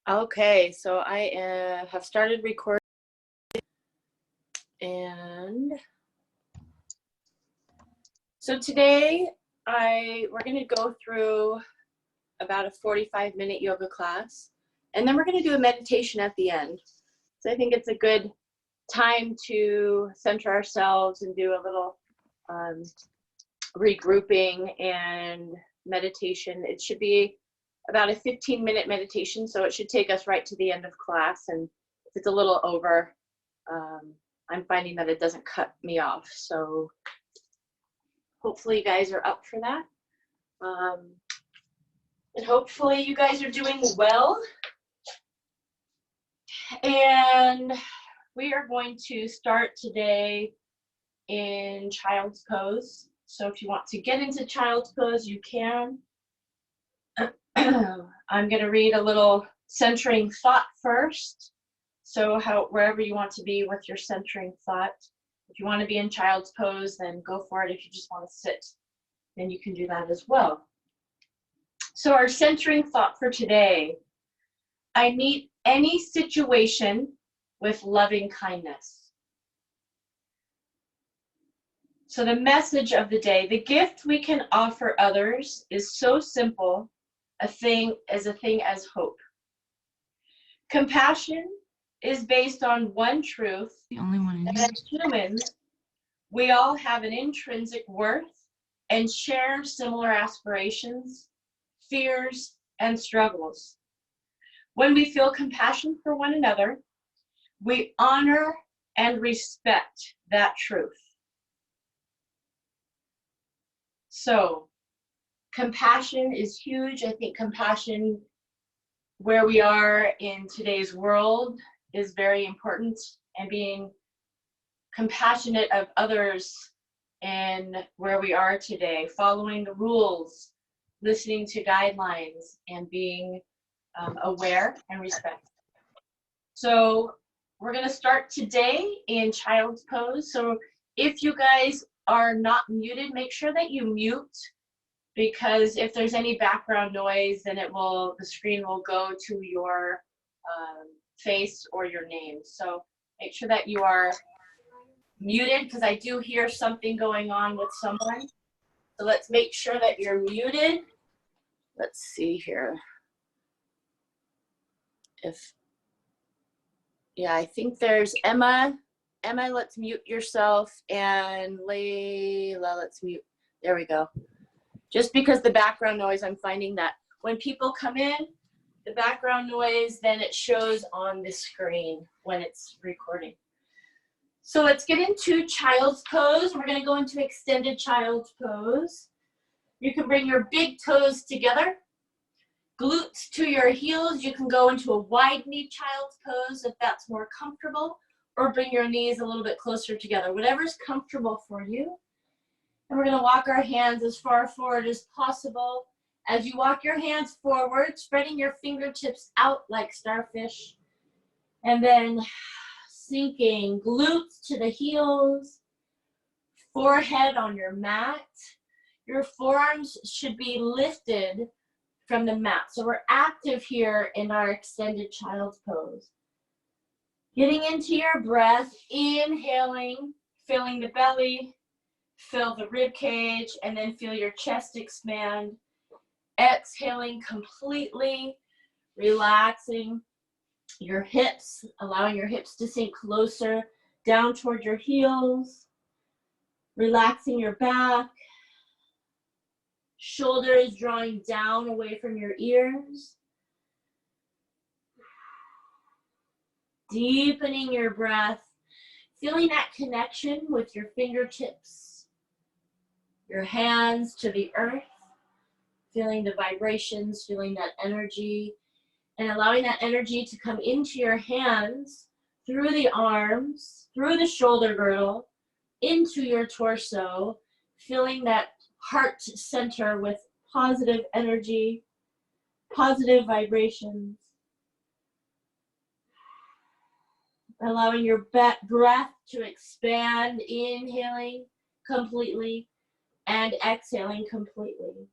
Okay, so I have started recording, and so today we're going to go through about a 45-minute yoga class, and then we're going to do a meditation at the end. So I think it's a good time to center ourselves and do a little regrouping and meditation. It should be about a 15-minute meditation, so it should take us right to the end of class, and if it's a little over, I'm finding that it doesn't cut me off. So hopefully you guys are up for that. And hopefully you guys are doing well. And we are going to start today in child's pose. So if you want to get into child's pose, you can. I'm going to read a little centering thought first. So wherever you want to be with your centering thought. If you want to be in child's pose, then go for it. If you just want to sit, then you can do that as well. So our centering thought for today: I meet any situation with loving kindness. So the message of the day: the gift we can offer others is so simple, a thing as hope. Compassion is based on one truth, the only one that as humans, we all have an intrinsic worth and share similar aspirations, fears, and struggles. When we feel compassion for one another, we honor and respect that truth. So, compassion is huge. I think compassion, where we are in today's world, is very important, and being compassionate of others and where we are today, following the rules, listening to guidelines, and being aware and respect. So we're going to start today in child's pose. So if you guys are not muted, make sure that you mute, because if there's any background noise, then the screen will go to your face or your name. So make sure that you are muted, because I do hear something going on with someone. So let's make sure that you're muted. Let's see here. I think there's Emma. Emma, let's mute yourself, and Layla, let's mute. There we go. Just because the background noise, I'm finding that when people come in, the background noise, then it shows on the screen when it's recording. So let's get into child's pose. We're going to go into extended child's pose. You can bring your big toes together, glutes to your heels. You can go into a wide knee child's pose if that's more comfortable, or bring your knees a little bit closer together, whatever's comfortable for you. And we're going to walk our hands as far forward as possible. As you walk your hands forward, spreading your fingertips out like starfish, and then sinking glutes to the heels, forehead on your mat. Your forearms should be lifted from the mat. So we're active here in our extended child's pose. Getting into your breath, inhaling, filling the belly, fill the rib cage, and then feel your chest expand. Exhaling completely, relaxing your hips, allowing your hips to sink closer down toward your heels, relaxing your back, shoulders drawing down away from your ears, deepening your breath, feeling that connection with your fingertips, your hands to the earth, feeling the vibrations, feeling that energy, and allowing that energy to come into your hands, through the arms, through the shoulder girdle, into your torso, feeling that heart center with positive energy, positive vibrations. Allowing your breath to expand, inhaling completely and exhaling completely.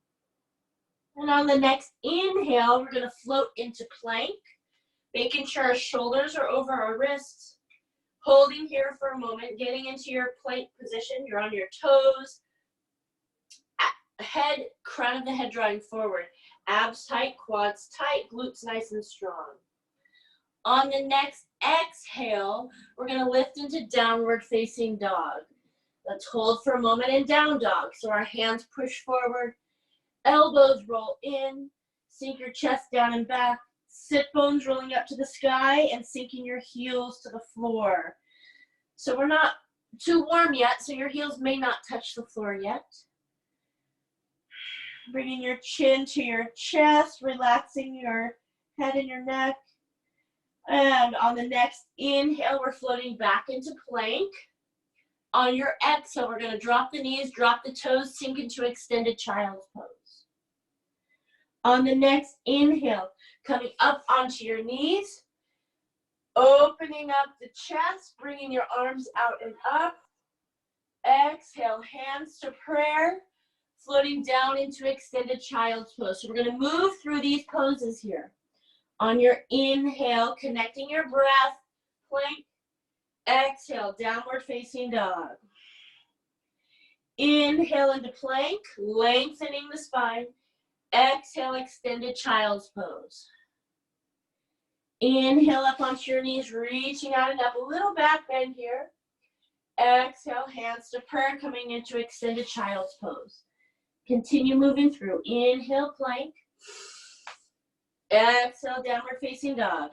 And on the next inhale, we're going to float into plank. Making sure our shoulders are over our wrists. Holding here for a moment, getting into your plank position. You're on your toes. Head, crown of the head drawing forward. Abs tight, quads tight, glutes nice and strong. On the next exhale, we're going to lift into downward facing dog. Let's hold for a moment in down dog. So our hands push forward, elbows roll in, sink your chest down and back, sit bones rolling up to the sky and sinking your heels to the floor. So we're not too warm yet, so your heels may not touch the floor yet. Bringing your chin to your chest, relaxing your head and your neck. And on the next inhale, we're floating back into plank. On your exhale, we're going to drop the knees, drop the toes, sink into extended child's pose. On the next inhale, coming up onto your knees, opening up the chest, bringing your arms out and up. Exhale, hands to prayer, floating down into extended child's pose. So we're going to move through these poses here. On your inhale, connecting your breath, plank. Exhale, downward facing dog. Inhale into plank, lengthening the spine. Exhale, extended child's pose. Inhale up onto your knees, reaching out and up. A little back bend here. Exhale, hands to prayer, coming into extended child's pose. Continue moving through. Inhale, plank. Exhale, downward facing dog.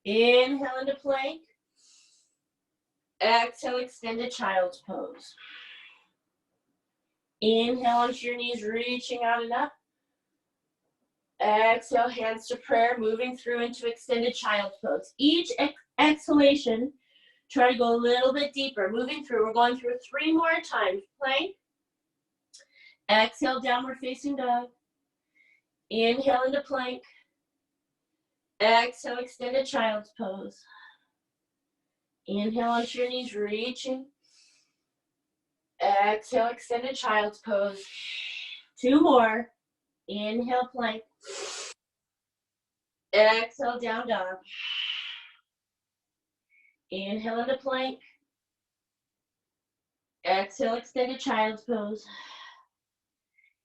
Inhale into plank. Exhale, extended child's pose. Inhale onto your knees, reaching out and up. Exhale, hands to prayer, moving through into extended child's pose. Each exhalation, try to go a little bit deeper. Moving through, we're going through 3 more times. Plank. Exhale, downward facing dog. Inhale into plank. Exhale, extended child's pose. Inhale onto your knees, reaching. Exhale, extended child's pose. 2 more. Inhale, plank. Exhale, down dog. Inhale into plank. Exhale, extended child's pose.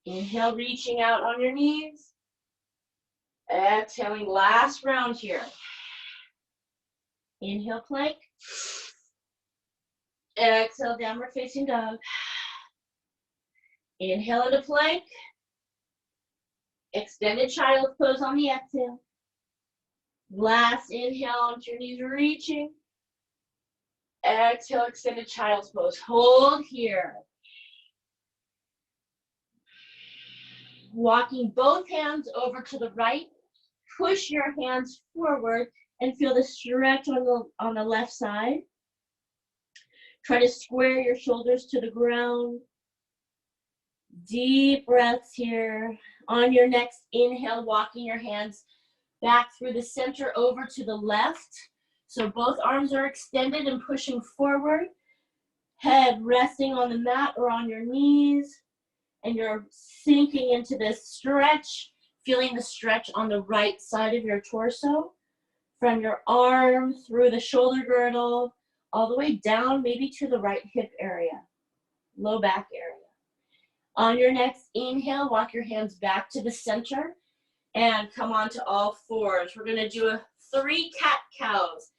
Inhale, reaching out on your knees. Exhaling, last round here. Inhale, plank. Exhale, downward facing dog. Inhale into plank. Extended child's pose on the exhale. Last inhale onto your knees, reaching. Exhale, extended child's pose. Hold here. Walking both hands over to the right. Push your hands forward and feel the stretch on the left side. Try to square your shoulders to the ground. Deep breaths here. On your next inhale, walking your hands back through the center over to the left. So both arms are extended and pushing forward. Head resting on the mat or on your knees. And you're sinking into this stretch, feeling the stretch on the right side of your torso. From your arm through the shoulder girdle, all the way down, maybe to the right hip area, low back area. On your next inhale, walk your hands back to the center and come onto all fours. We're gonna do a 3 cat-cows.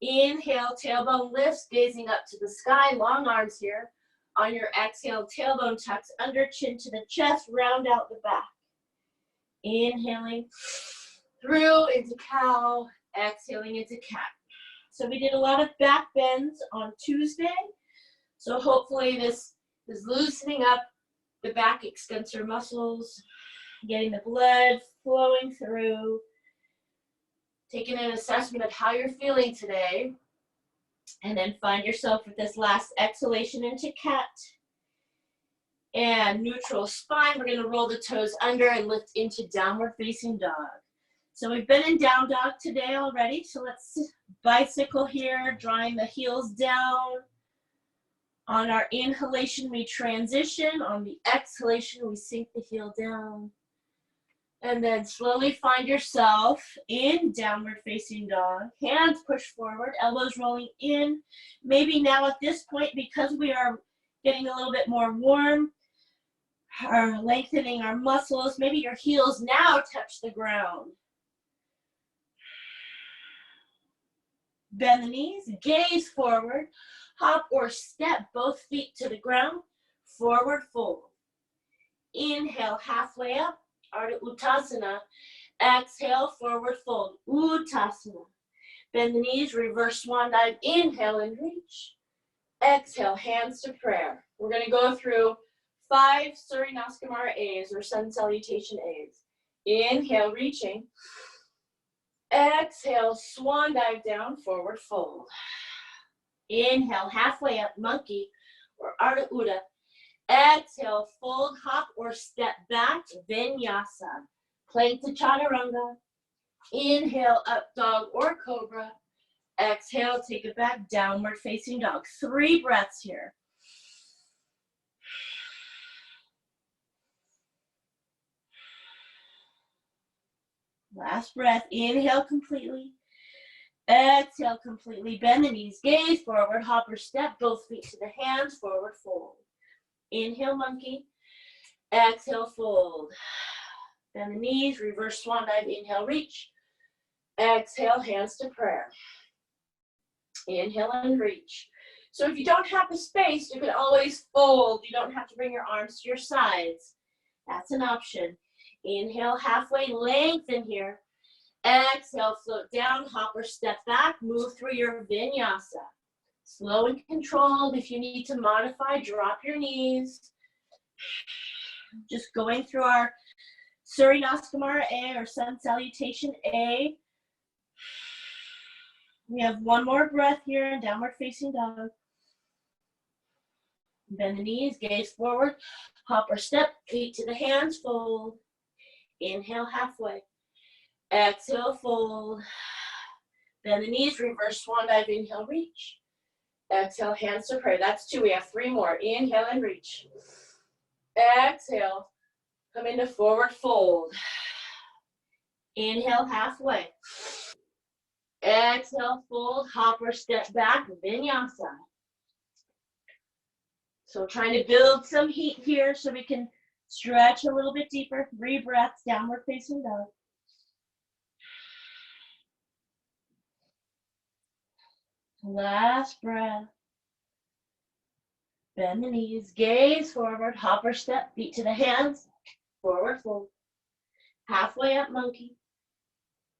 Inhale, tailbone lifts, gazing up to the sky, long arms here. On your exhale, tailbone tucks under, chin to the chest, round out the back. Inhaling through into cow, exhaling into cat. So we did a lot of back bends on Tuesday. So hopefully this is loosening up the back extensor muscles, getting the blood flowing through, taking an assessment of how you're feeling today, and then find yourself with this last exhalation into cat. And neutral spine, we're gonna roll the toes under and lift into downward facing dog. So we've been in down dog today already, so let's bicycle here, drawing the heels down. On our inhalation, we transition. On the exhalation, we sink the heel down. And then slowly find yourself in downward facing dog. Hands push forward, elbows rolling in. Maybe now at this point, because we are getting a little bit more warm, are lengthening our muscles, maybe your heels now touch the ground. Bend the knees, gaze forward, hop or step both feet to the ground, forward fold. Inhale, halfway up, Ardha Uttasana. Exhale, forward fold, Uttasana. Bend the knees, reverse swan dive, inhale and reach. Exhale, hands to prayer. We're gonna go through 5 Surya Namaskar A's or sun salutation A's. Inhale, reaching. Exhale, swan dive down, forward fold. Inhale, halfway up, monkey or Ardha Uddiyana. Exhale, fold, hop, or step back, vinyasa. Plank to chaturanga. Inhale, up dog or cobra. Exhale, take it back, downward facing dog. 3 breaths here. Last breath, inhale completely. Exhale completely, bend the knees, gaze forward, hop or step, both feet to the hands, forward fold. Inhale, monkey. Exhale, fold. Bend the knees, reverse swan dive, inhale, reach. Exhale, hands to prayer. Inhale and reach. So if you don't have the space, you can always fold. You don't have to bring your arms to your sides. That's an option. Inhale, halfway, lengthen here. Exhale, float down, hop or step back, move through your vinyasa. Slow and controlled. If you need to modify, drop your knees. Just going through our Surya Namaskar A or sun salutation A. We have 1 more breath here in downward facing dog. Bend the knees, gaze forward, hop or step, feet to the hands, fold. Inhale, halfway. Exhale, fold. Bend the knees, reverse swan dive, inhale, reach. Exhale, hands to prayer. That's 2. We have 3 more. Inhale and reach. Exhale, come into forward fold. Inhale, halfway. Exhale, fold, hop or step back, vinyasa. So trying to build some heat here so we can stretch a little bit deeper. 3 breaths, downward facing dog. Last breath. Bend the knees, gaze forward, hop or step, feet to the hands, forward fold. Halfway up, monkey.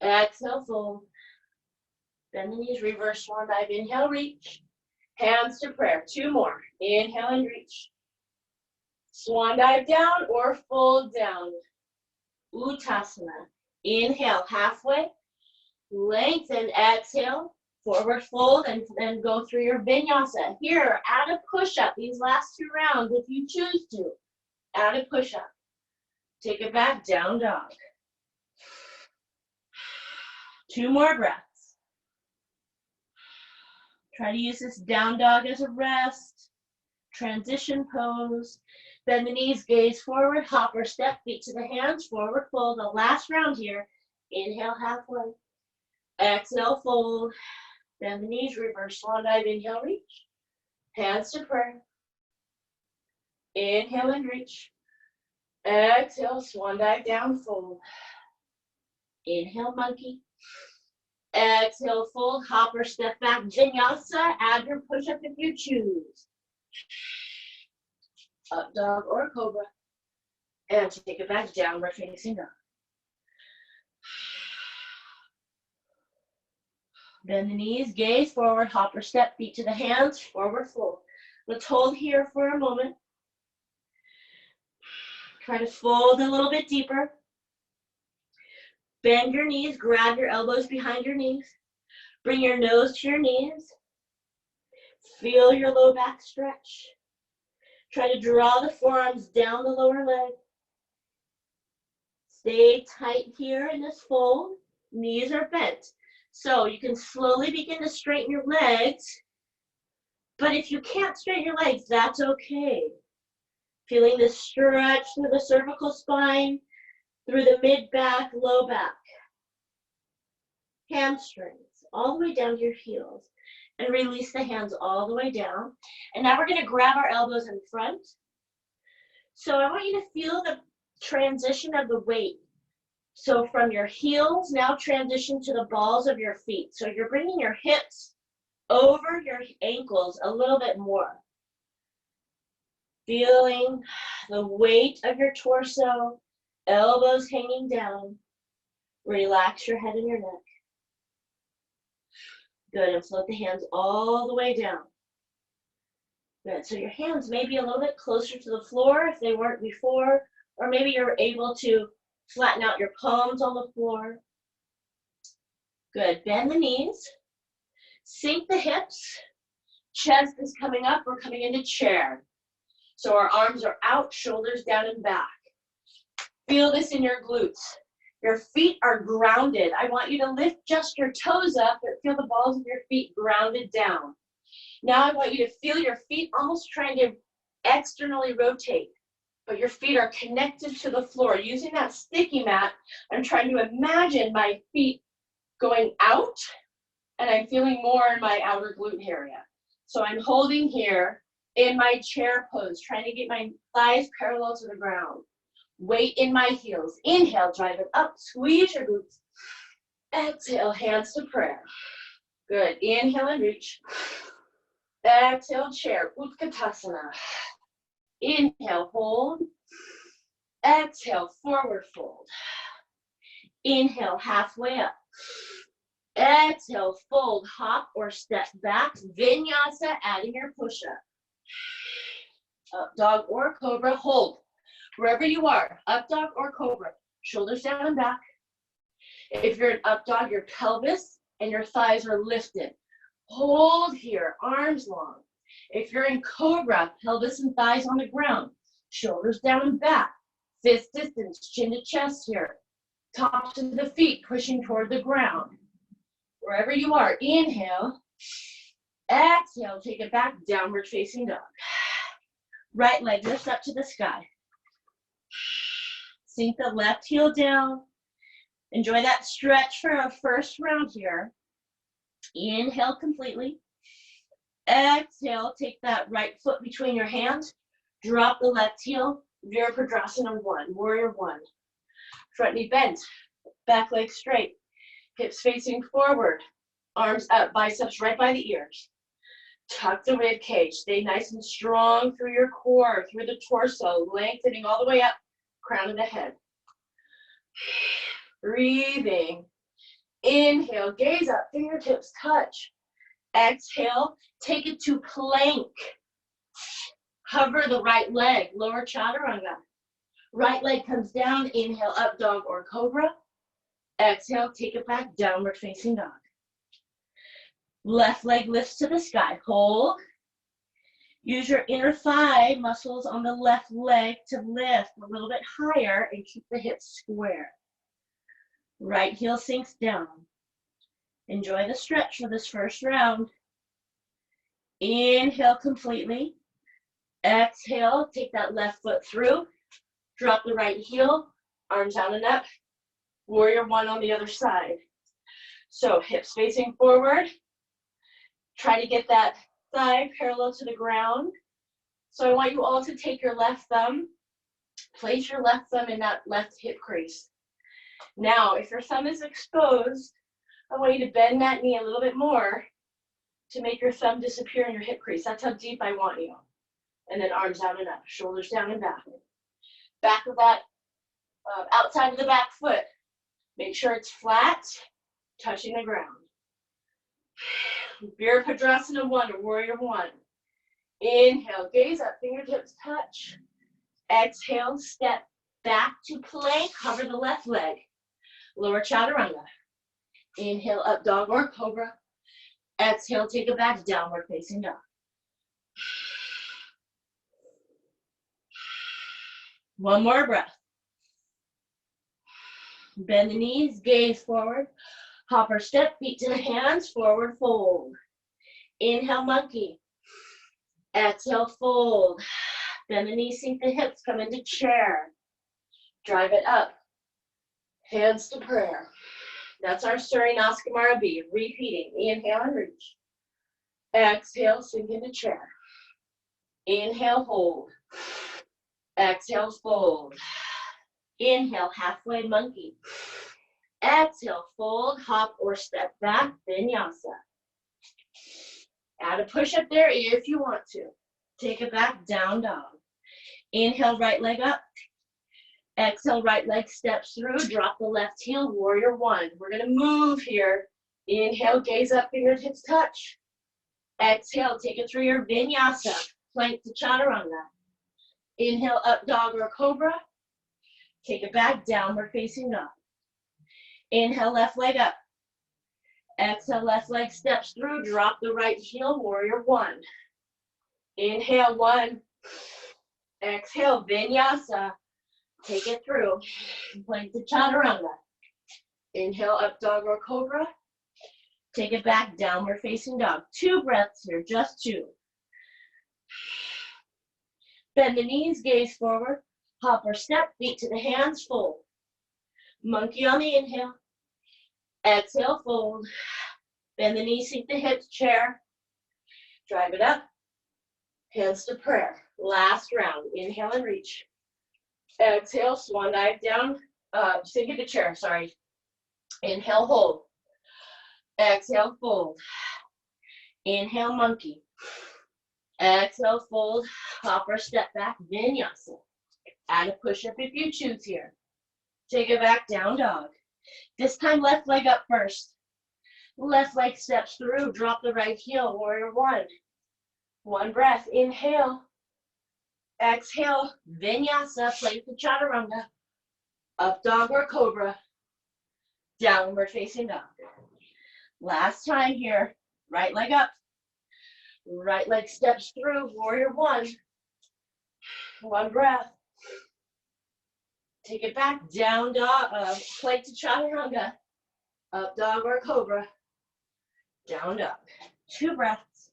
Exhale, fold. Bend the knees, reverse swan dive, inhale, reach. Hands to prayer, 2 more. Inhale and reach. Swan dive down or fold down. Uttasana. Inhale, halfway. Lengthen, exhale. Forward fold and then go through your vinyasa. Here, add a push-up these last 2 rounds if you choose to. Add a push-up. Take it back, down dog. 2 more breaths. Try to use this down dog as a rest. Transition pose. Bend the knees, gaze forward, hop or step, feet to the hands, forward fold. The last round here. Inhale, halfway. Exhale, fold. Bend the knees, reverse swan dive, inhale, reach. Hands to prayer. Inhale and reach. Exhale, swan dive down, fold. Inhale, monkey. Exhale, fold, hop or step back, vinyasa. Add your push-up if you choose. Up dog or cobra. And take it back, downward facing dog. Bend the knees, gaze forward, hop or step, feet to the hands, forward fold. Let's hold here for a moment. Try to fold a little bit deeper. Bend your knees, grab your elbows behind your knees. Bring your nose to your knees. Feel your low back stretch. Try to draw the forearms down the lower leg. Stay tight here in this fold. Knees are bent. So you can slowly begin to straighten your legs. But if you can't straighten your legs, that's okay. Feeling the stretch through the cervical spine. through the mid back, low back, hamstrings, all the way down to your heels. And release the hands all the way down. And now we're gonna grab our elbows in front. So I want you to feel the transition of the weight. So from your heels, now transition to the balls of your feet. So you're bringing your hips over your ankles a little bit more. Feeling the weight of your torso, elbows hanging down. Relax your head and your neck. Good, and float the hands all the way down. Good, so your hands may be a little bit closer to the floor if they weren't before, or maybe you're able to flatten out your palms on the floor. Good, bend the knees, sink the hips, chest is coming up, we're coming into chair. So our arms are out, shoulders down and back. Feel this in your glutes. Your feet are grounded. I want you to lift just your toes up, but feel the balls of your feet grounded down. Now I want you to feel your feet almost trying to externally rotate, but your feet are connected to the floor. Using that sticky mat, I'm trying to imagine my feet going out, and I'm feeling more in my outer glute area. So I'm holding here in my chair pose, trying to get my thighs parallel to the ground. Weight in my heels. Inhale, drive it up, squeeze your glutes. Exhale, hands to prayer. Good, inhale and reach. Exhale, chair, Utkatasana. Inhale, hold. Exhale, forward fold. Inhale, halfway up. Exhale, fold, hop or step back. Vinyasa, adding your push-up. Up dog or cobra, hold. Wherever you are, up dog or cobra, shoulders down and back. If you're an up dog, your pelvis and your thighs are lifted. Hold here, arms long. If you're in cobra, pelvis and thighs on the ground, shoulders down and back. Fist distance, chin to chest here. Tops of the feet pushing toward the ground. Wherever you are, inhale. Exhale, take it back, downward facing dog. Right leg lifts up to the sky. Sink the left heel down. Enjoy that stretch for our first round here. Inhale completely. Exhale, take that right foot between your hands. Drop the left heel. Virabhadrasana 1, warrior 1. Front knee bent, back leg straight. Hips facing forward. Arms up, biceps right by the ears. Tuck the rib cage. Stay nice and strong through your core, through the torso, lengthening all the way up, crown of the head. Breathing. Inhale, gaze up, fingertips touch. Exhale, take it to plank. Hover the right leg, lower chaturanga. Right leg comes down, inhale, up dog or cobra. Exhale, take it back, downward facing dog. Left leg lifts to the sky, hold. Use your inner thigh muscles on the left leg to lift a little bit higher and keep the hips square. Right heel sinks down. Enjoy the stretch for this first round. Inhale completely. Exhale, take that left foot through. Drop the right heel, arms out and up. Warrior 1 on the other side. So hips facing forward. Try to get that thigh parallel to the ground. So I want you all to take your left thumb, place your left thumb in that left hip crease. Now, if your thumb is exposed, I want you to bend that knee a little bit more to make your thumb disappear in your hip crease. That's how deep I want you. And then arms out and up, shoulders down and back. Back of that, outside of the back foot. Make sure it's flat, touching the ground. Virabhadrasana 1, or warrior 1. Inhale, gaze up, fingertips touch. Exhale, step back to plank, cover the left leg. Lower chaturanga. Inhale, up dog or cobra. Exhale, take it back, downward facing dog. One more breath. Bend the knees, gaze forward. Hop or step, feet to the hands, forward fold. Inhale, monkey. Exhale, fold. Bend the knees, sink the hips, come into chair. Drive it up. Hands to prayer. That's our Surinaskamara B. Repeating. Inhale and reach. Exhale, sink into chair. Inhale, hold. Exhale, fold. Inhale, halfway monkey. Exhale, fold, hop, or step back, vinyasa. Add a push-up there if you want to. Take it back, down dog. Inhale, right leg up. Exhale, right leg steps through. Drop the left heel, warrior one. We're going to move here. Inhale, gaze up, fingertips touch. Exhale, take it through your vinyasa, plank to chaturanga. Inhale, up dog or cobra. Take it back, downward facing dog. Inhale, left leg up. Exhale, left leg steps through. Drop the right heel, warrior one. Inhale, one. Exhale, vinyasa. Take it through. Plank to chaturanga. Inhale, up dog or cobra. Take it back, downward facing dog. 2 breaths here, just 2. Bend the knees, gaze forward. Hop or step, feet to the hands, fold. Monkey on the inhale. Exhale, fold. Bend the knees, sink the hips, chair. Drive it up. Hands to prayer. Last round. Inhale and reach. Exhale, swan dive down. Sink into chair, sorry. Inhale, hold. Exhale, fold. Inhale, monkey. Exhale, fold. Hop or step back, vinyasa. Add a push-up if you choose here. Take it back, down dog. This time, left leg up first. Left leg steps through. Drop the right heel, warrior one. 1 breath. Inhale. Exhale, vinyasa, plank to chaturanga. Up dog or cobra. Downward facing dog. Last time here. Right leg up. Right leg steps through, warrior one. 1 breath. Take it back, down dog, plank to chaturanga. Up dog or cobra. Down dog. 2 breaths.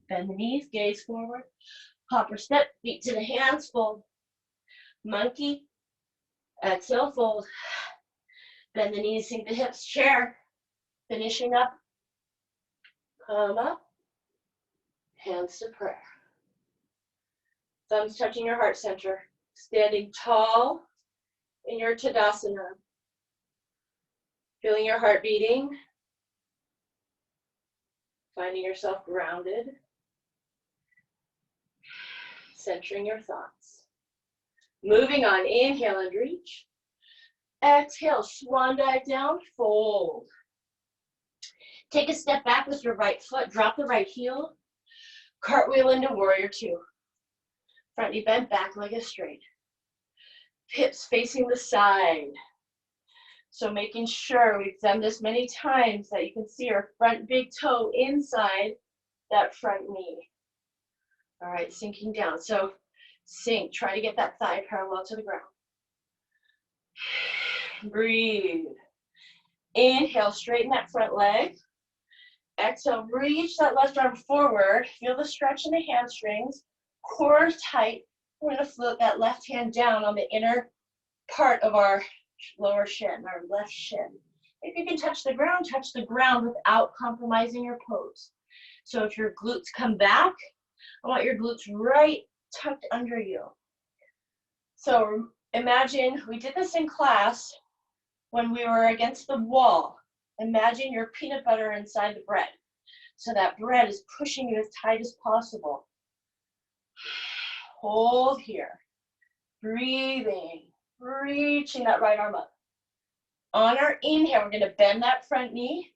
Bend the knees, gaze forward. Hop or step, feet to the hands, fold. Monkey. Exhale, fold. Bend the knees, sink the hips, chair. Finishing up. Come up. Hands to prayer. Thumbs touching your heart center. Standing tall in your Tadasana. Feeling your heart beating. Finding yourself grounded. Centering your thoughts. Moving on. Inhale and reach. Exhale. Swan dive down. Fold. Take a step back with your right foot. Drop the right heel. Cartwheel into warrior two. Front knee bent, back leg is straight. Hips facing the side. So making sure we've done this many times that you can see our front big toe inside that front knee. All right, sinking down. So sink, try to get that thigh parallel to the ground. Breathe. Inhale, straighten that front leg. Exhale, reach that left arm forward. Feel the stretch in the hamstrings. Core tight. We're going to float that left hand down on the inner part of our lower shin, our left shin. If you can touch the ground without compromising your pose. So if your glutes come back, I want your glutes right tucked under you. So imagine, we did this in class when we were against the wall. Imagine your peanut butter inside the bread. So that bread is pushing you as tight as possible. Hold here. Breathing. Reaching that right arm up. On our inhale, we're going to bend that front knee.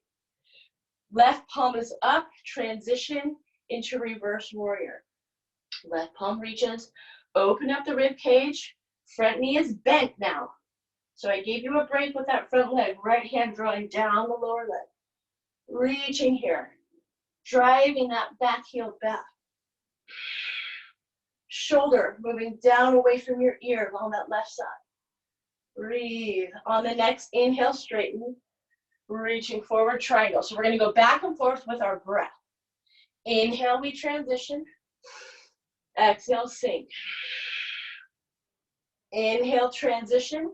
Left palm is up. Transition into reverse warrior. Left palm reaches. Open up the rib cage. Front knee is bent now. So I gave you a break with that front leg. Right hand drawing down the lower leg. Reaching here. Driving that back heel back. Shoulder moving down away from your ear along that left side. Breathe. On the next inhale, straighten. Reaching forward, triangle. So we're going to go back and forth with our breath. Inhale, we transition. Exhale, sink. Inhale, transition.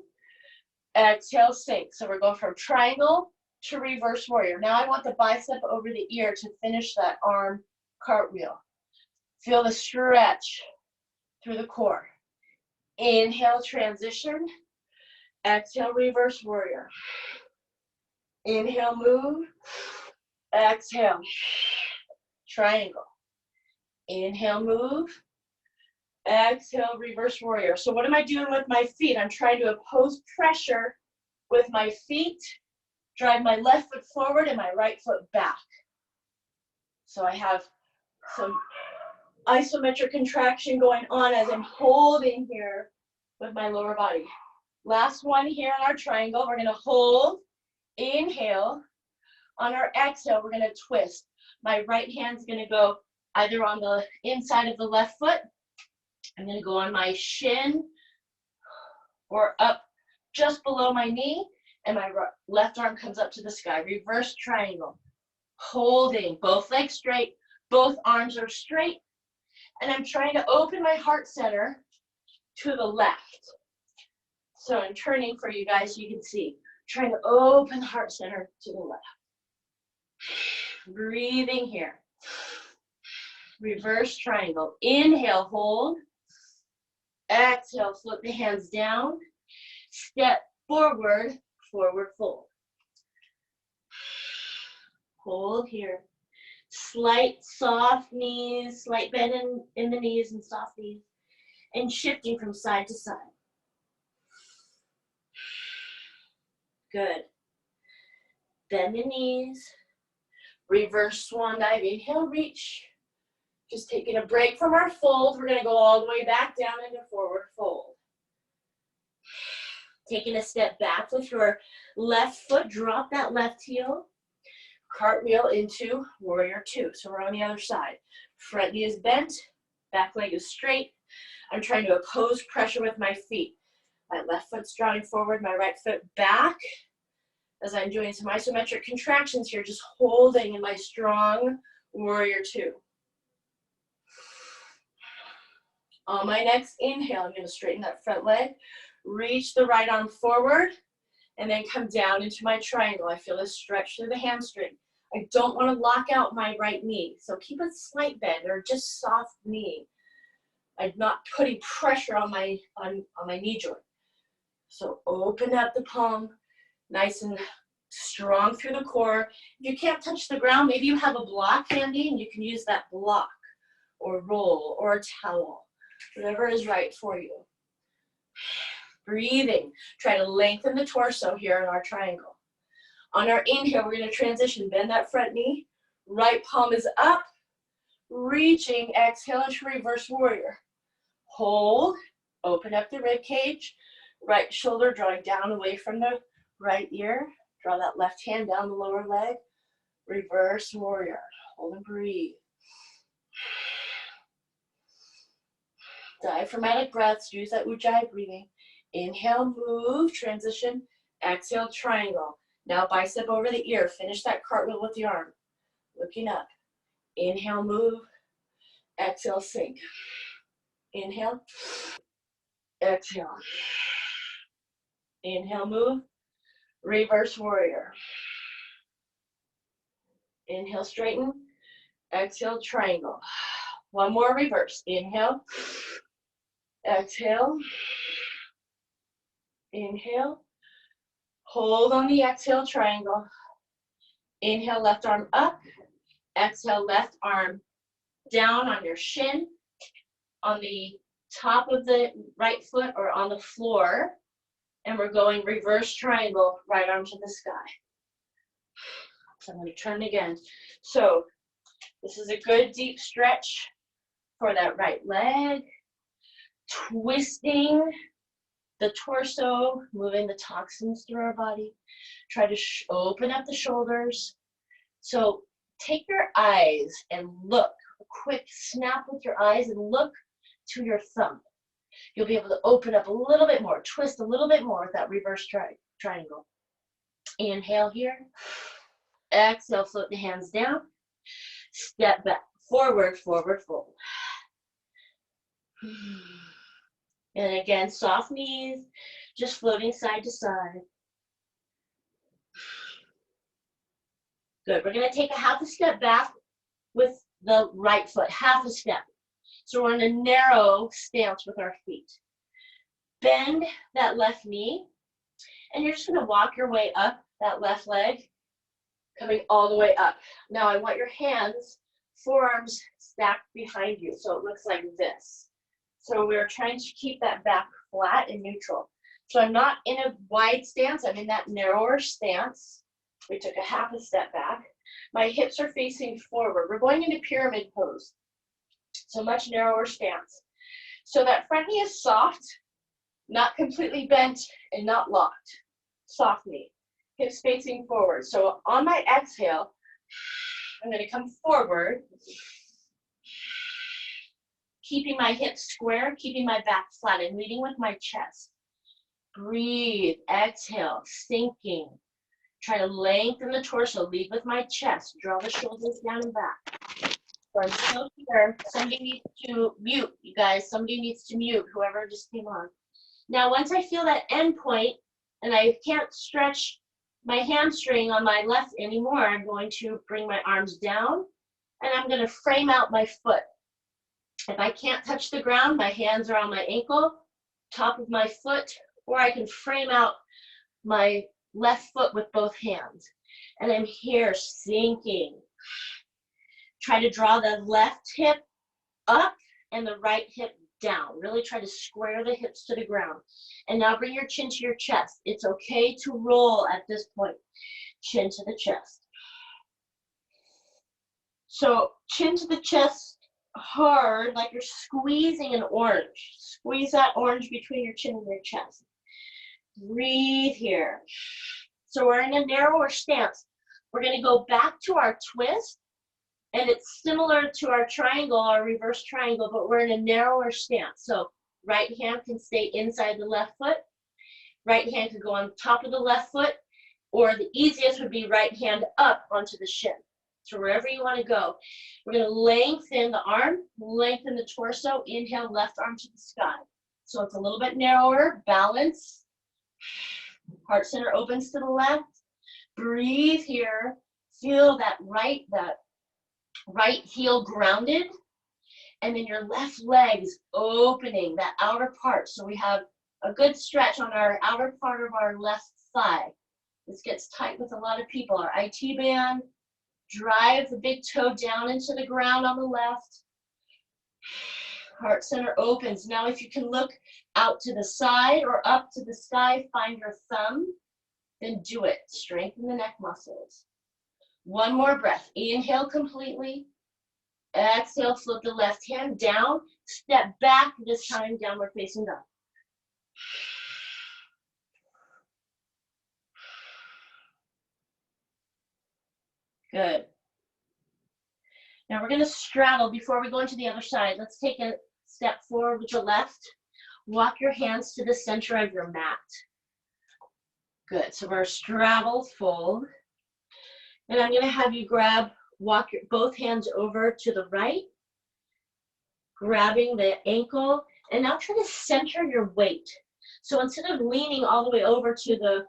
Exhale, sink. So we're going from triangle to reverse warrior. Now I want the bicep over the ear to finish that arm cartwheel. Feel the stretch through the core. Inhale, transition. Exhale, reverse warrior. Inhale, move. Exhale, triangle. Inhale, move. Exhale, reverse warrior. So what am I doing with my feet? I'm trying to oppose pressure with my feet, drive my left foot forward and my right foot back. So I have some isometric contraction going on as I'm holding here with my lower body. Last one here in our triangle. We're going to hold, inhale. On our exhale, we're going to twist. My right hand's going to go either on the inside of the left foot. I'm going to go on my shin or up just below my knee, and my left arm comes up to the sky. Reverse triangle. Holding, both legs straight, both arms are straight, and I'm trying to open my heart center to the left. So I'm turning for you guys so you can see. Trying to open the heart center to the left. Breathing here. Reverse triangle. Inhale, hold. Exhale, flip the hands down. Step forward, forward fold. Hold here. Slight soft knees, slight bend in the knees and soft knees. And shifting from side to side. Good. Bend the knees. Reverse swan dive. Inhale, reach. Just taking a break from our fold. We're going to go all the way back down into forward fold. Taking a step back with your left foot. Drop that left heel. Cartwheel into warrior two. So we're on the other side. Front knee is bent. Back leg is straight. I'm trying to oppose pressure with my feet. My left foot's drawing forward. My right foot back. As I'm doing some isometric contractions here, just holding in my strong warrior two. On my next inhale, I'm going to straighten that front leg, reach the right arm forward, and then come down into my triangle. I feel a stretch through the hamstring. I don't want to lock out my right knee, so keep a slight bend or just soft knee. I'm not putting pressure on my knee joint. So open up the palm, nice and strong through the core. If you can't touch the ground, maybe you have a block handy and you can use that block or roll or a towel, whatever is right for you. Breathing. Try to lengthen the torso here in our triangle. On our inhale, we're going to transition. Bend that front knee. Right palm is up. Reaching. Exhale into reverse warrior. Hold. Open up the rib cage. Right shoulder drawing down away from the right ear. Draw that left hand down the lower leg. Reverse warrior. Hold and breathe. Diaphragmatic breaths. Use that ujjayi breathing. Inhale, move, transition. Exhale, triangle. Now bicep over the ear. Finish that cartwheel with the arm. Looking up. Inhale, move. Exhale, sink. Inhale. Exhale. Inhale, move. Reverse warrior. Inhale, straighten. Exhale, triangle. One more reverse. Inhale. Exhale. Inhale. Hold on the exhale, triangle. Inhale, left arm up. Exhale, left arm down on your shin, on the top of the right foot or on the floor. And we're going reverse triangle, right arm to the sky. So I'm going to turn again. So this is a good deep stretch for that right leg. Twisting the torso, moving the toxins through our body. Try to open up the shoulders. So take your eyes and look. A quick snap with your eyes and look to your thumb. You'll be able to open up a little bit more, twist a little bit more with that reverse triangle. Inhale here. Exhale, float the hands down. Step back, forward, forward, fold. And again, soft knees, just floating side to side. Good. We're going to take a half a step back with the right foot, half a step. So we're in a narrow stance with our feet. Bend that left knee, and you're just going to walk your way up that left leg, coming all the way up. Now I want your hands, forearms stacked behind you, so it looks like this. So we're trying to keep that back flat and neutral. So I'm not in a wide stance, I'm in that narrower stance. We took a half a step back. My hips are facing forward. We're going into pyramid pose. So much narrower stance. So that front knee is soft, not completely bent and not locked. Soft knee. Hips facing forward. So on my exhale, I'm going to come forward, keeping my hips square, keeping my back flat, and leading with my chest. Breathe, exhale, sinking. Try to lengthen the torso, lead with my chest, draw the shoulders down and back. So I'm still here. Somebody needs to mute, you guys. Somebody needs to mute, whoever just came on. Now, once I feel that end point, and I can't stretch my hamstring on my left anymore, I'm going to bring my arms down, and I'm going to frame out my foot. If I can't touch the ground, my hands are on my ankle, top of my foot, or I can frame out my left foot with both hands. And I'm here sinking. Try to draw the left hip up and the right hip down. Really try to square the hips to the ground. And now bring your chin to your chest. It's okay to roll at this point. Chin to the chest. So chin to the chest hard, like you're squeezing an orange. Squeeze that orange between your chin and your chest. Breathe here. So we're in a narrower stance. We're going to go back to our twist, and it's similar to our triangle, our reverse triangle, but we're in a narrower stance. So right hand can stay inside the left foot. Right hand can go on top of the left foot, or the easiest would be right hand up onto the shin. So wherever you want to go. We're going to lengthen the arm, lengthen the torso. Inhale, left arm to the sky. So it's a little bit narrower, balance. Heart center opens to the left. Breathe here. Feel that right heel grounded. And then your left leg is opening that outer part. So we have a good stretch on our outer part of our left thigh. This gets tight with a lot of people. Our IT band. Drive the big toe down into the ground on the left. Heart center opens. Now if you can look out to the side or up to the sky, find your thumb, then do it. Strengthen the neck muscles. One more breath. Inhale completely. Exhale, flip the left hand down. Step back, this time downward facing dog. Good. Now we're going to straddle before we go into the other side. Let's take a step forward with the left. Walk your hands to the center of your mat. Good. So we're straddle, fold. And I'm going to have you walk both hands over to the right, grabbing the ankle. And now try to center your weight. So instead of leaning all the way over to the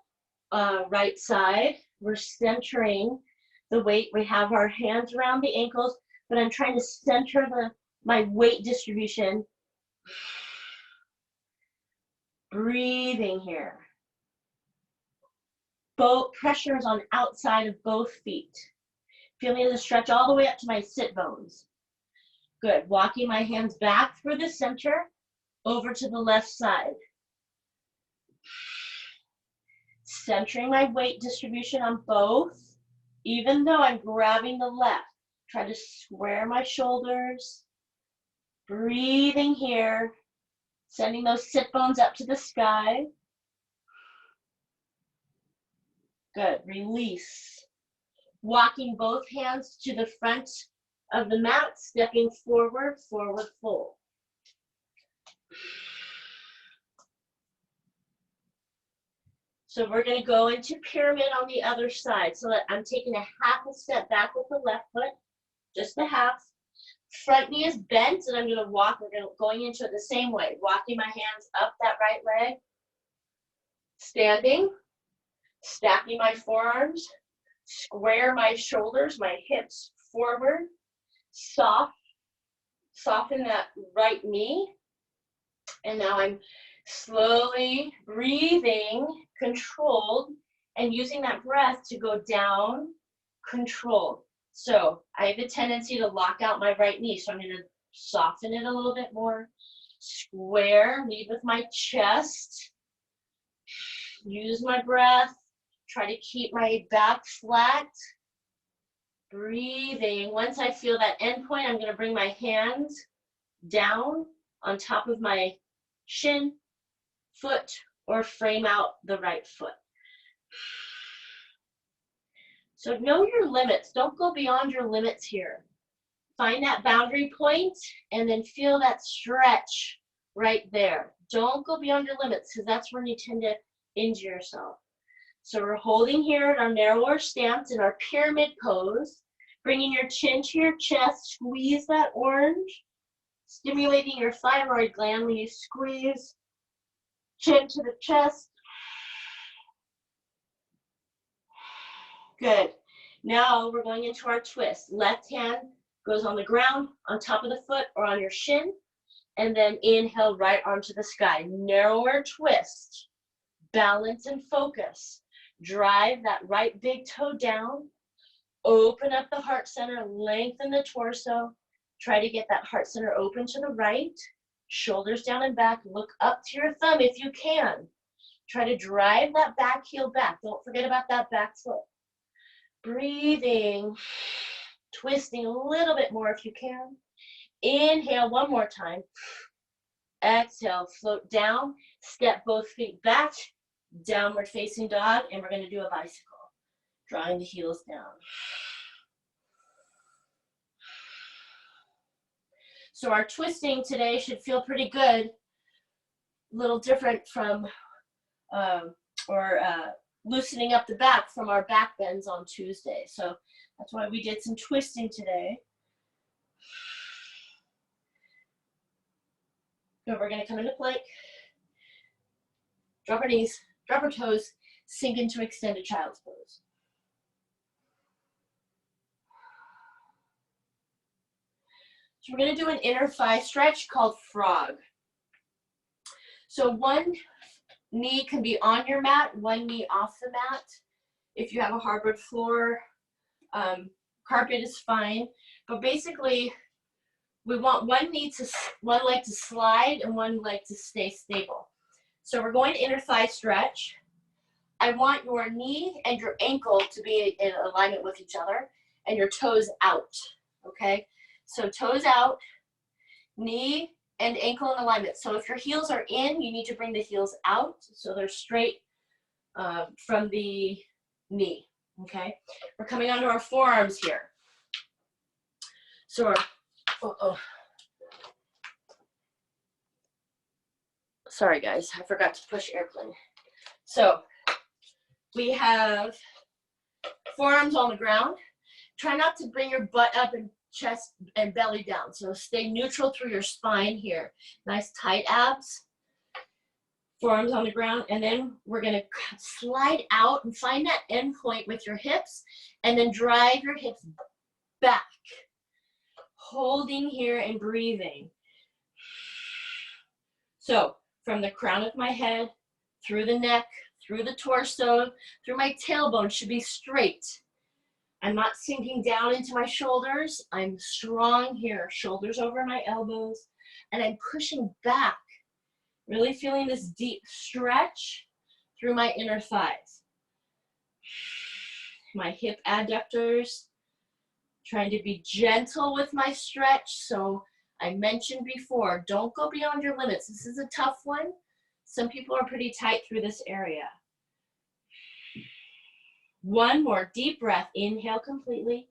right side, we're centering the weight. We have our hands around the ankles, but I'm trying to center my weight distribution. Breathing here. Both pressure is on outside of both feet. Feeling the stretch all the way up to my sit bones. Good. Walking my hands back through the center, over to the left side. Centering my weight distribution on both, even though I'm grabbing the left. Try to square my shoulders. Breathing here. Sending those sit bones up to the sky. Good. Release. Walking both hands to the front of the mat, stepping forward, forward fold. So we're going to go into pyramid on the other side. So I'm taking a half a step back with the left foot, just a half. front knee is bent, and I'm gonna walk, going into it the same way, walking my hands up that right leg, standing, stacking my forearms, square my shoulders, my hips forward, soften that right knee, and now I'm slowly breathing, controlled, and using that breath to go down, controlled. So I have a tendency to lock out my right knee, so I'm going to soften it a little bit more. Square, lead with my chest. Use my breath. Try to keep my back flat. Breathing. Once I feel that end point, I'm going to bring my hands down on top of my shin, foot, or frame out the right foot. So know your limits. Don't go beyond your limits here. Find that boundary point and then feel that stretch right there. Don't go beyond your limits because that's when you tend to injure yourself. So we're holding here in our narrower stance in our pyramid pose, bringing your chin to your chest, squeeze that orange, stimulating your thyroid gland when you squeeze, chin to the chest. Good. Now we're going into our twist. Left hand goes on the ground, on top of the foot, or on your shin. And then inhale, right arm to the sky. Narrower twist. Balance and focus. Drive that right big toe down. Open up the heart center, lengthen the torso. Try to get that heart center open to the right. Shoulders down and back. Look up to your thumb if you can. Try to drive that back heel back. Don't forget about that back foot. Breathing, twisting a little bit more if you can. Inhale one more time. Exhale, float down, step both feet back, downward facing dog, and we're going to do a bicycle, drawing the heels down. So our twisting today should feel pretty good, a little different from, loosening up the back from our back bends on Tuesday. So that's why we did some twisting today. So we're going to come into plank, drop our knees, drop our toes, sink into extended child's pose. So we're going to do an inner thigh stretch called frog. So one knee can be on your mat, one knee off the mat. If you have a hardwood floor, carpet is fine. But basically, we want one leg to slide and one leg to stay stable. So we're going to inner thigh stretch. I want your knee and your ankle to be in alignment with each other and your toes out, okay? So toes out, knee and ankle in alignment. So if your heels are in, you need to bring the heels out so they're straight from the knee, okay? We're coming onto our forearms here. So sorry guys, I forgot to push airplane. So we have forearms on the ground. Try not to bring your butt up and chest and belly down. So stay neutral through your spine here. Nice tight abs. Forearms on the ground. And then we're going to slide out and find that end point with your hips. And then drive your hips back. Holding here and breathing. So from the crown of my head, through the neck, through the torso, through my tailbone should be straight. I'm not sinking down into my shoulders. I'm strong here, shoulders over my elbows, and I'm pushing back, really feeling this deep stretch through my inner thighs. My hip adductors, trying to be gentle with my stretch. So I mentioned before, don't go beyond your limits. This is a tough one. Some people are pretty tight through this area. One more deep breath. Inhale completely.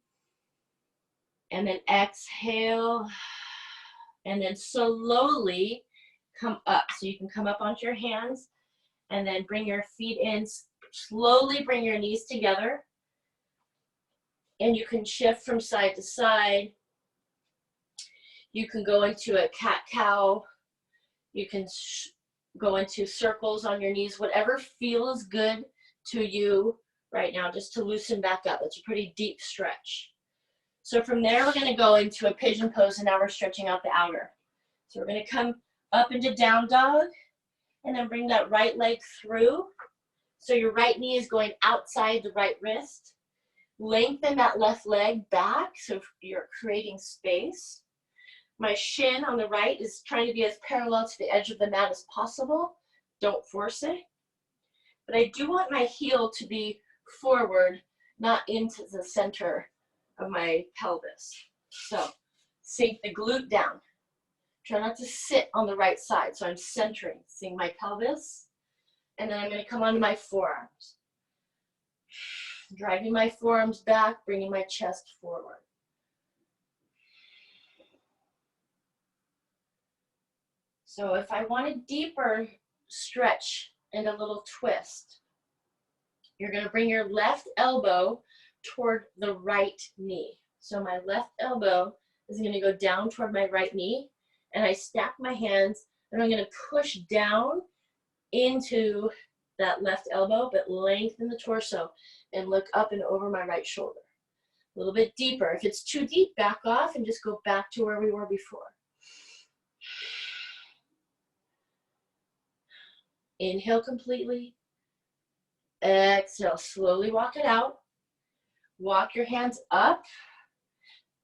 And then exhale. And then slowly come up. So you can come up onto your hands and then bring your feet in. Slowly bring your knees together. And you can shift from side to side. You can go into a cat-cow. You can go into circles on your knees, whatever feels good to you right now, just to loosen back up. It's a pretty deep stretch. So from there, we're going to go into a pigeon pose, and now we're stretching out the outer. So we're going to come up into down dog, and then bring that right leg through. So your right knee is going outside the right wrist. Lengthen that left leg back so you're creating space. My shin on the right is trying to be as parallel to the edge of the mat as possible. Don't force it. But I do want my heel to be forward, not into the center of my pelvis. So sink the glute down. Try not to sit on the right side. So I'm centering, seeing my pelvis. And then I'm going to come onto my forearms. Driving my forearms back, bringing my chest forward. So if I want a deeper stretch and a little twist, you're going to bring your left elbow toward the right knee. So my left elbow is going to go down toward my right knee, and I stack my hands, and I'm going to push down into that left elbow, but lengthen the torso and look up and over my right shoulder. A little bit deeper. If it's too deep, back off and just go back to where we were before. Inhale completely. Exhale, slowly walk it out. Walk your hands up.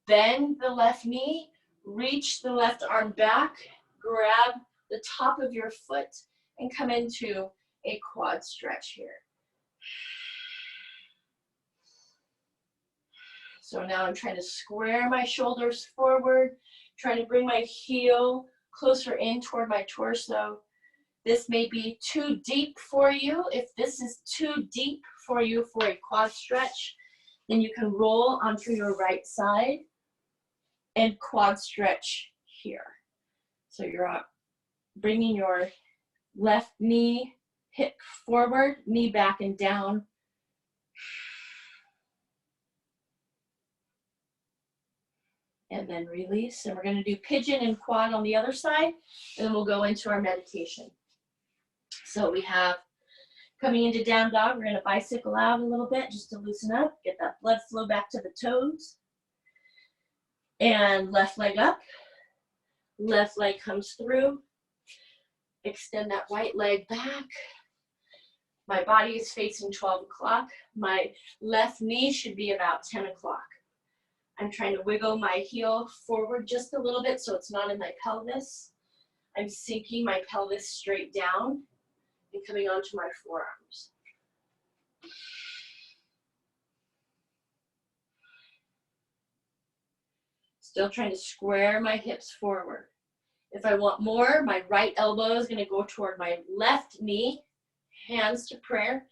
Bend the left knee. Reach the left arm back. Grab the top of your foot and come into a quad stretch here. So now I'm trying to square my shoulders forward, trying to bring my heel closer in toward my torso. This may be too deep for you. If this is too deep for you for a quad stretch, then you can roll onto your right side and quad stretch here. So you're bringing your left knee, hip forward, knee back and down. And then release. And we're going to do pigeon and quad on the other side, and then we'll go into our meditation. So we have coming into down dog, we're going to bicycle out a little bit just to loosen up, get that blood flow back to the toes. And left leg up, left leg comes through. Extend that right leg back. My body is facing 12 o'clock. My left knee should be about 10 o'clock. I'm trying to wiggle my heel forward just a little bit so it's not in my pelvis. I'm sinking my pelvis straight down and coming onto my forearms. Still trying to square my hips forward. If I want more, my right elbow is going to go toward my left knee, hands to prayer,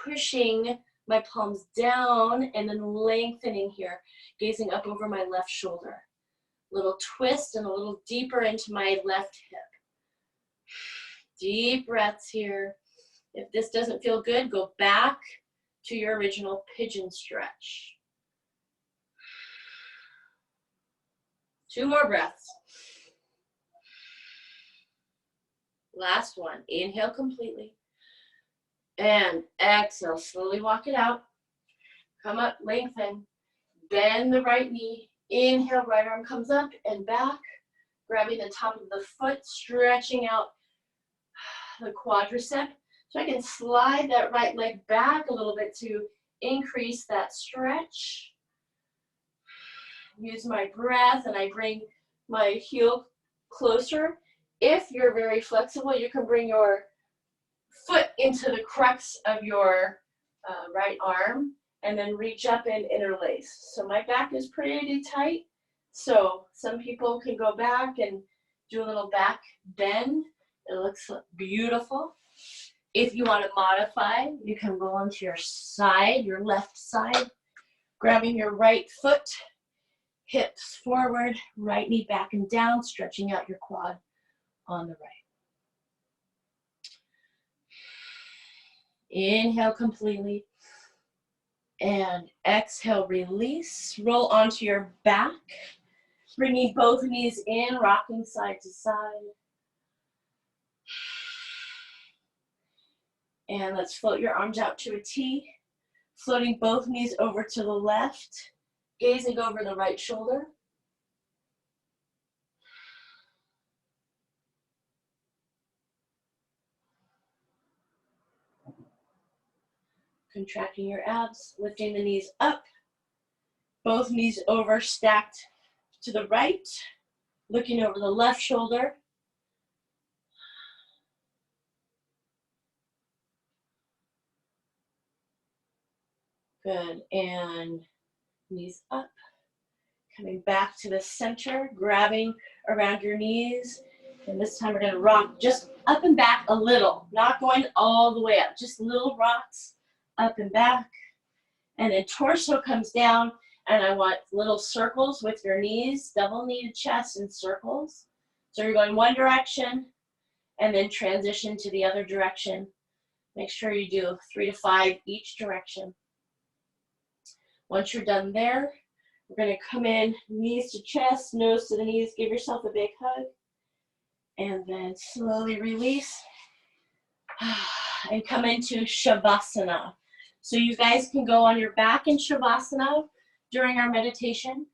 pushing my palms down and then lengthening here, gazing up over my left shoulder. Little twist and a little deeper into my left hip. Deep breaths here. If this doesn't feel good, go back to your original pigeon stretch. 2 more breaths. Last one. Inhale completely. And exhale. Slowly walk it out. Come up, lengthen. Bend the right knee. Inhale, right arm comes up and back. Grabbing the top of the foot, stretching out the quadricep. So I can slide that right leg back a little bit to increase that stretch. Use my breath and I bring my heel closer. If you're very flexible, you can bring your foot into the crux of your right arm and then reach up and interlace. So my back is pretty tight. So some people can go back and do a little back bend. It looks beautiful. If you want to modify, you can roll onto your side, your left side, grabbing your right foot, hips forward, right knee back and down, stretching out your quad on the right. Inhale completely. And exhale, release. Roll onto your back. Bringing both knees in, rocking side to side. And let's float your arms out to a T. Floating both knees over to the left, gazing over the right shoulder. Contracting your abs, lifting the knees up. Both knees over, stacked to the right, looking over the left shoulder. Good, and knees up. Coming back to the center, grabbing around your knees. And this time we're gonna rock just up and back a little, not going all the way up, just little rocks up and back. And then torso comes down, and I want little circles with your knees, double knee to chest in circles. So you're going one direction and then transition to the other direction. Make sure you do 3 to 5 each direction. Once you're done there, we're gonna come in, knees to chest, nose to the knees, give yourself a big hug. And then slowly release. And come into Shavasana. So you guys can go on your back in Shavasana during our meditation,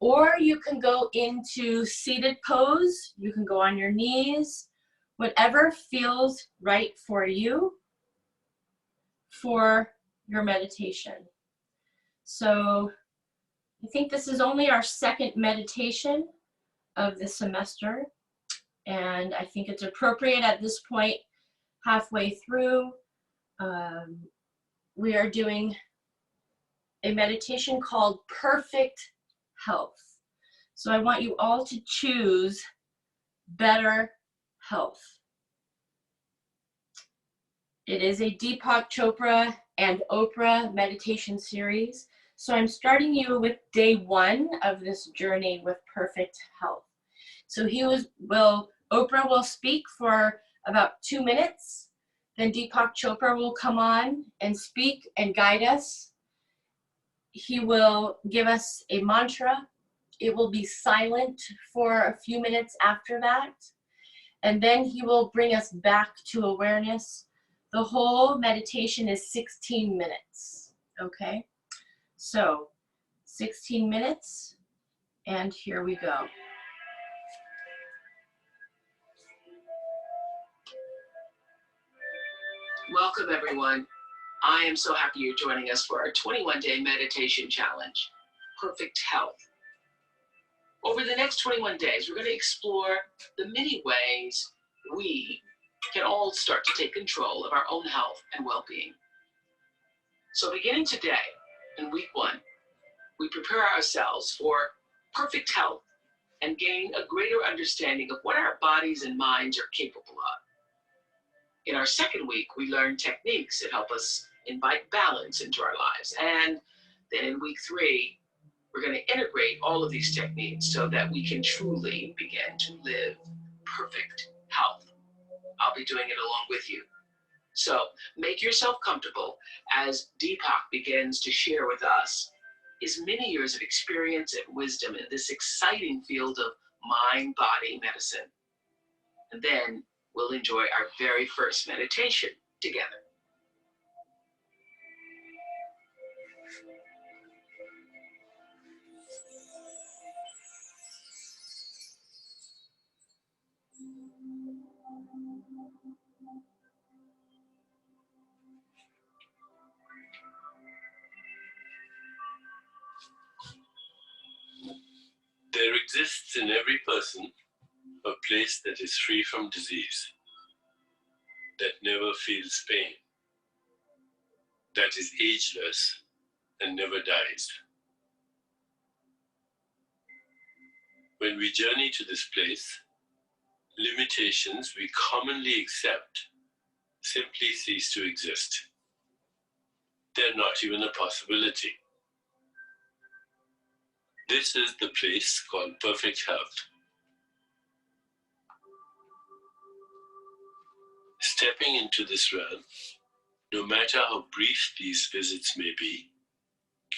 or you can go into seated pose. You can go on your knees, whatever feels right for you for your meditation. So I think this is only our second meditation of the semester, and I think it's appropriate at this point, halfway through. We are doing a meditation called Perfect Health. So I want you all to choose better health. It is a Deepak Chopra and Oprah meditation series. So I'm starting you with day 1 of this journey with perfect health. So Oprah will speak for about 2 minutes. Then Deepak Chopra will come on and speak and guide us. He will give us a mantra. It will be silent for a few minutes after that. And then he will bring us back to awareness. The whole meditation is 16 minutes, okay? So 16 minutes, and here we go. Welcome, everyone. I am so happy you're joining us for our 21-day meditation challenge, Perfect Health. Over the next 21 days, we're going to explore the many ways we can all start to take control of our own health and well-being. So beginning today, in week 1, we prepare ourselves for perfect health and gain a greater understanding of what our bodies and minds are capable of. In our second week, we learn techniques that help us invite balance into our lives. And then in week 3, we're going to integrate all of these techniques so that we can truly begin to live perfect health. I'll be doing it along with you. So make yourself comfortable as Deepak begins to share with us his many years of experience and wisdom in this exciting field of mind-body medicine. And then we'll enjoy our very first meditation together. There exists in every person a place that is free from disease, that never feels pain, that is ageless and never dies. When we journey to this place, limitations we commonly accept simply cease to exist. They're not even a possibility. This is the place called perfect health. Stepping into this realm, no matter how brief these visits may be,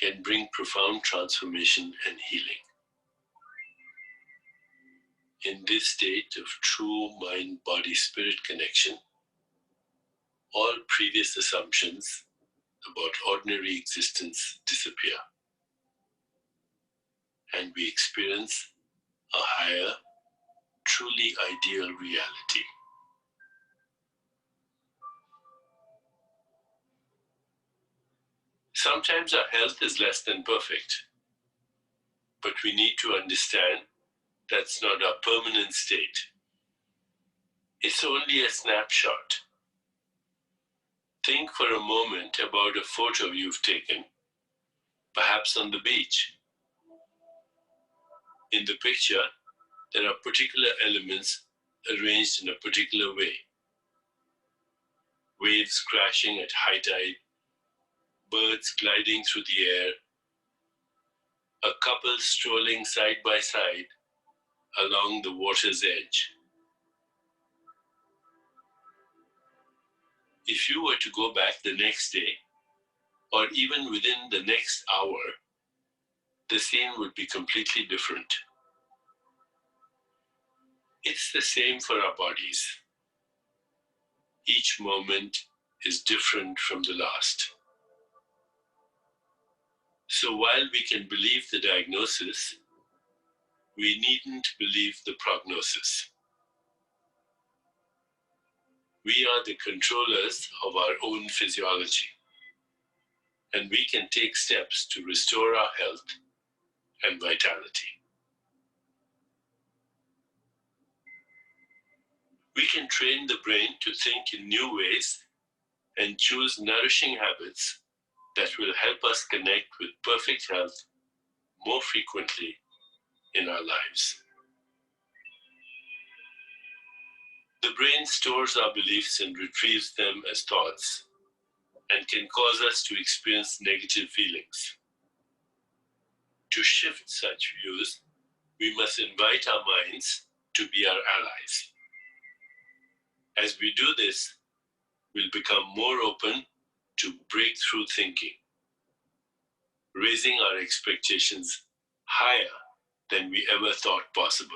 can bring profound transformation and healing. In this state of true mind-body-spirit connection, all previous assumptions about ordinary existence disappear, and we experience a higher, truly ideal reality. Sometimes our health is less than perfect, but we need to understand that's not our permanent state. It's only a snapshot. Think for a moment about a photo you've taken, perhaps on the beach. In the picture, there are particular elements arranged in a particular way. Waves crashing at high tide, birds gliding through the air, a couple strolling side by side along the water's edge. If you were to go back the next day, or even within the next hour, the scene would be completely different. It's the same for our bodies. Each moment is different from the last. So while we can believe the diagnosis, we needn't believe the prognosis. We are the controllers of our own physiology, and we can take steps to restore our health and vitality. We can train the brain to think in new ways and choose nourishing habits that will help us connect with perfect health more frequently in our lives. The brain stores our beliefs and retrieves them as thoughts, and can cause us to experience negative feelings. To shift such views, we must invite our minds to be our allies. As we do this, we'll become more open to breakthrough thinking, raising our expectations higher than we ever thought possible,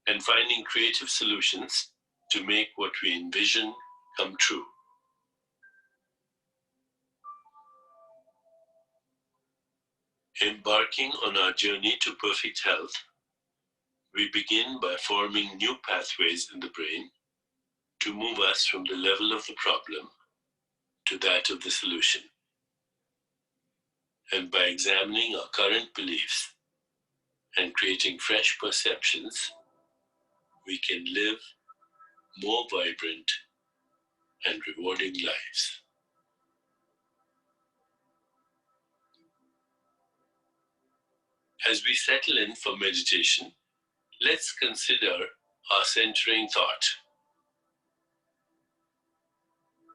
and finding creative solutions to make what we envision come true. Embarking on our journey to perfect health, we begin by forming new pathways in the brain to move us from the level of the problem to that of the solution. And by examining our current beliefs and creating fresh perceptions, we can live more vibrant and rewarding lives. As we settle in for meditation, let's consider our centering thought.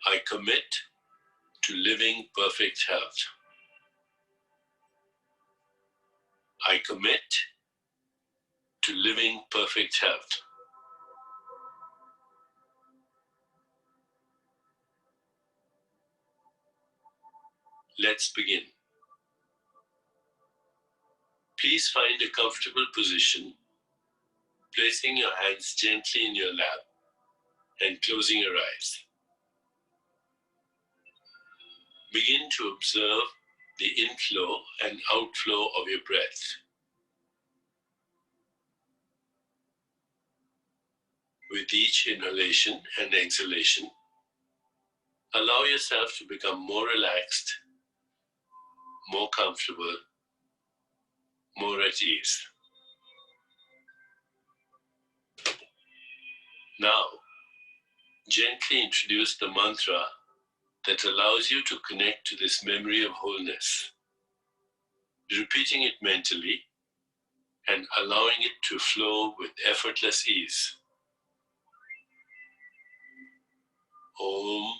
I commit to living perfect health. I commit to living perfect health. Let's begin. Please find a comfortable position, placing your hands gently in your lap and closing your eyes. Begin to observe the inflow and outflow of your breath. With each inhalation and exhalation, allow yourself to become more relaxed, more comfortable, more at ease. Now, gently introduce the mantra that allows you to connect to this memory of wholeness, repeating it mentally and allowing it to flow with effortless ease. Om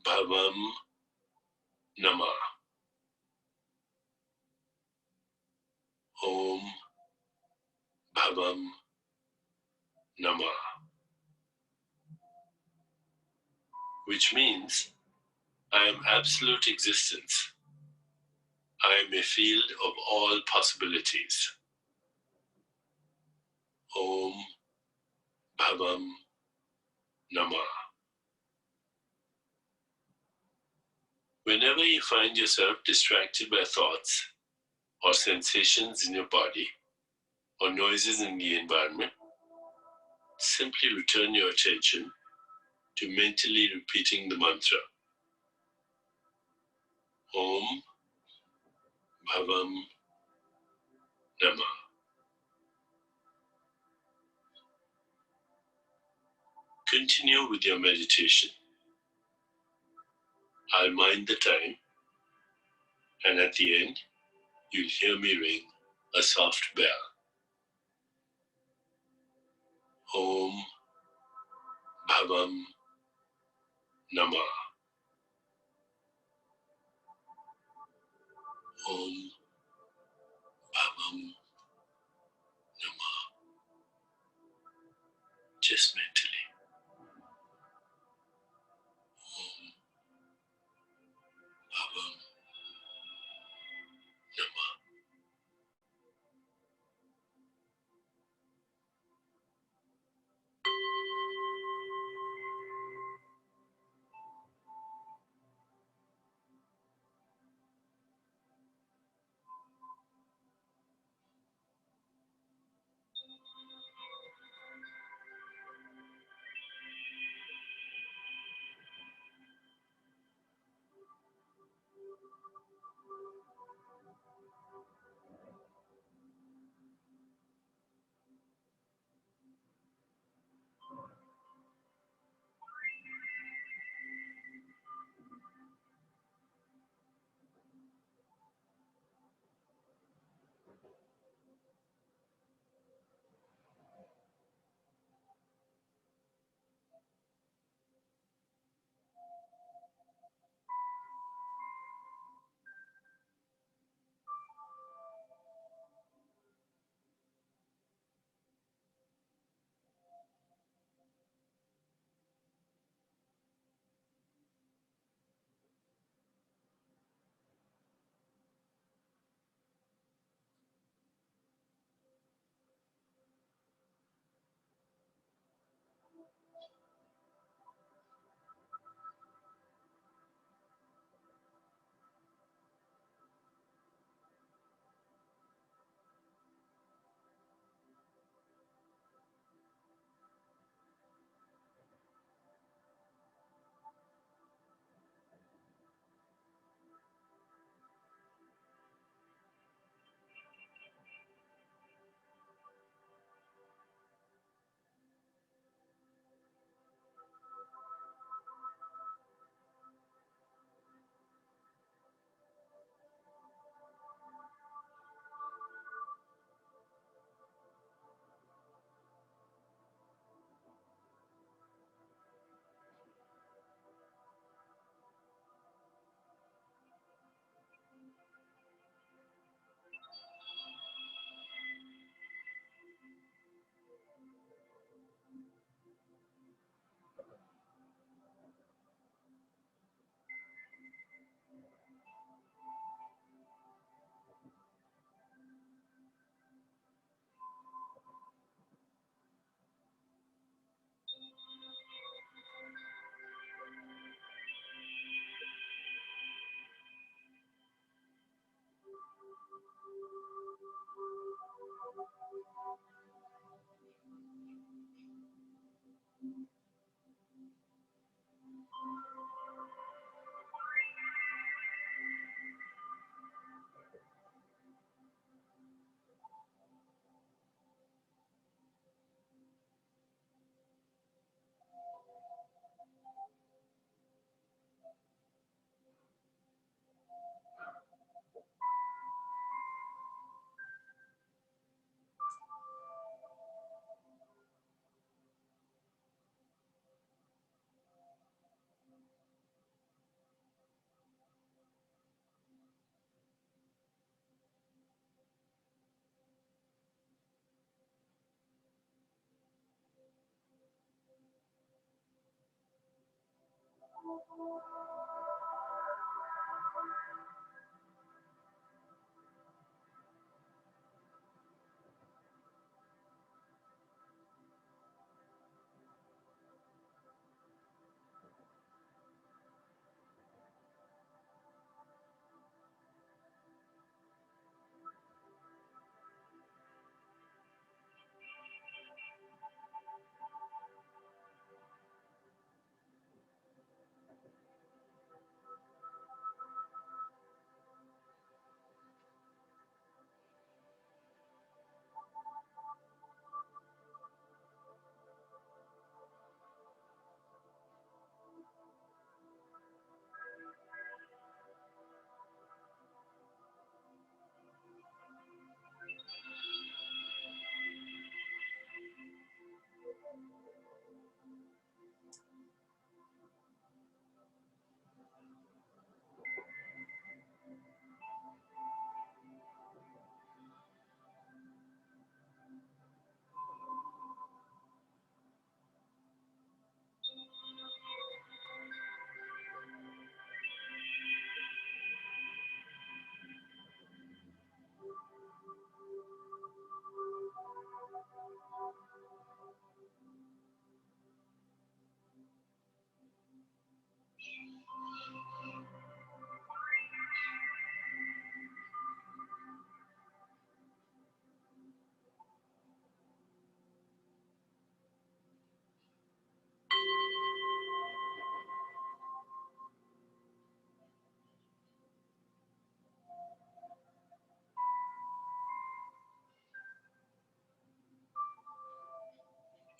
Bhavam Namah. Om Bhavam Namah. Which means, I am absolute existence. I am a field of all possibilities. Om Bhavam Namah. Whenever you find yourself distracted by thoughts or sensations in your body or noises in the environment, simply return your attention to mentally repeating the mantra Om Bhavam Namah. Continue with your meditation. I'll mind the time, and at the end, you'll hear me ring a soft bell. Om Bhavam Namah. Om Bhavam Namah. Just mentally. Om Bhavam Namah.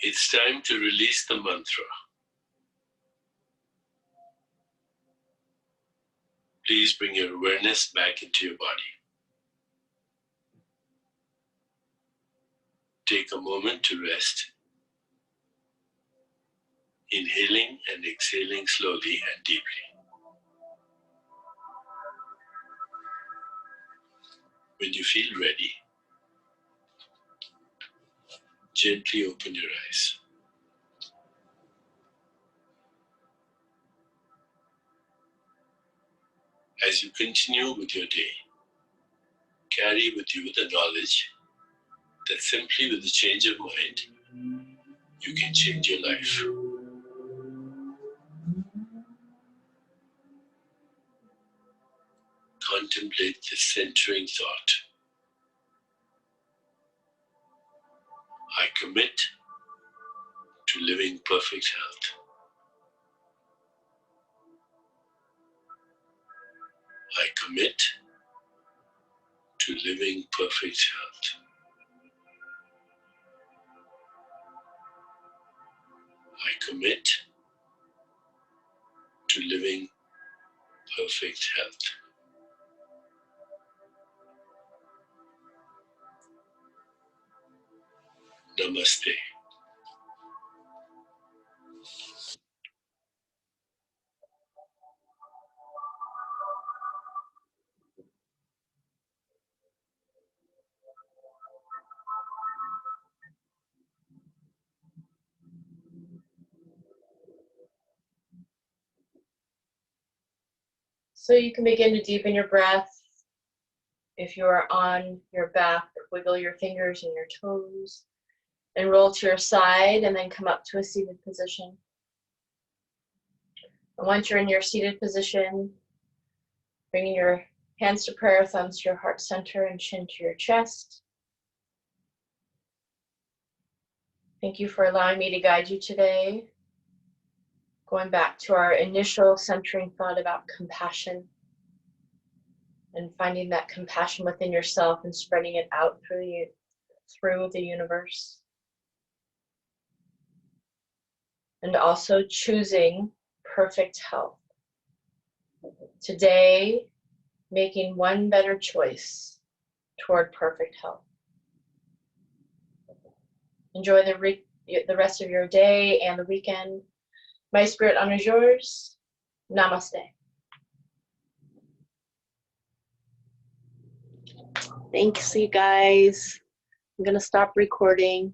It's time to release the mantra. Please bring your awareness back into your body. Take a moment to rest, inhaling and exhaling slowly and deeply. When you feel ready, gently open your eyes. As you continue with your day, carry with you the knowledge that simply with a change of mind, you can change your life. Contemplate this centering thought. I commit to living perfect health. I commit to living perfect health. I commit to living perfect health. Namaste. So you can begin to deepen your breath. If you are on your back, wiggle your fingers and your toes and roll to your side and then come up to a seated position. And once you're in your seated position, bringing your hands to prayer, thumbs to your heart center and chin to your chest. Thank you for allowing me to guide you today. Going back to our initial centering thought about compassion and finding that compassion within yourself and spreading it out through the universe. And also choosing perfect health. Today, making one better choice toward perfect health. Enjoy the rest of your day and the weekend. My spirit honors yours. Namaste. Thanks, you guys. I'm going to stop recording.